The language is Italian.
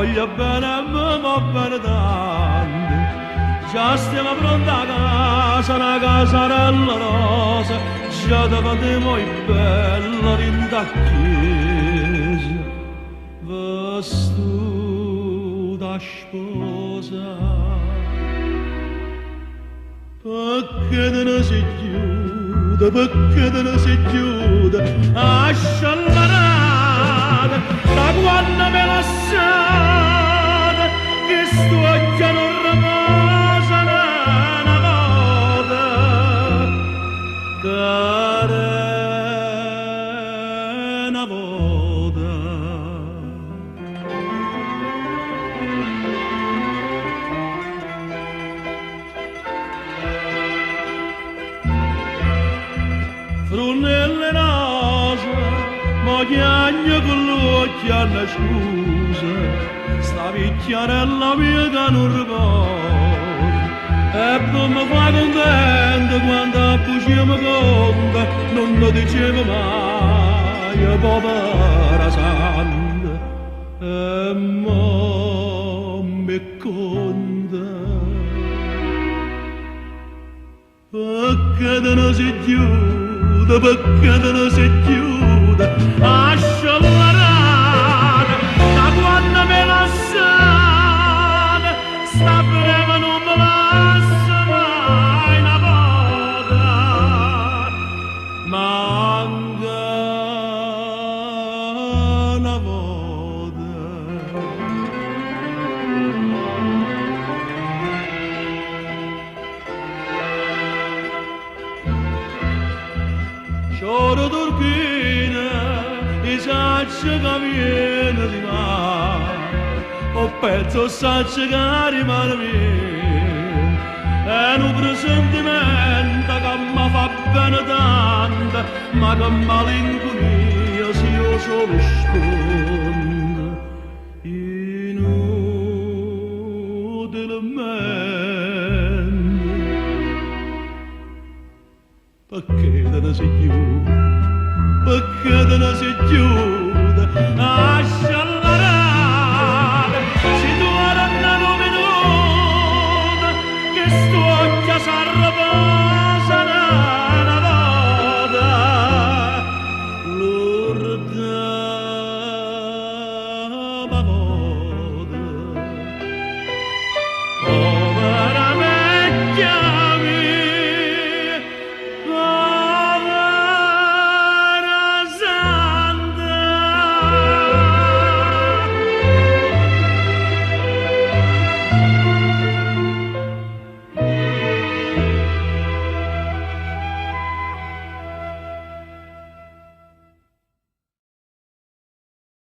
voglio bene e mi va bene tanto. Già stiamo pronta a casa, una casarella rosa, già davanti noi bella rinda chiesa, vestuta sposa. Perché te ne si chiude, perché te ne si chiude, asciallarata, da quando me lasciate, che sto occhio non riposa una volta, care una volta. Frunelle rose, ma chiagno con l'occhio alla scusa, sta picchiarella mia che non ricorda, e poi mi fa contento quando appusiamo conta, non lo diceva mai, povera santa, e mo mi conta. Perché te ne si chiude, perché te ne si chiude, asciallarata, da quando me lasciate, sta breve non me lascia mai una volta, manca una volta. Choro turchina, i sacci che viene di mare, o pezzo sacci che rimane mio, e un presentimento che mi fa bene tanto, ma che malinconia se io solo sfondo, inutilmente. Perché te ne si chiude, perché te ne si chiude, asciallarata, si tu arannano minuto, che sto occhio s'arraposa una volta, l'urda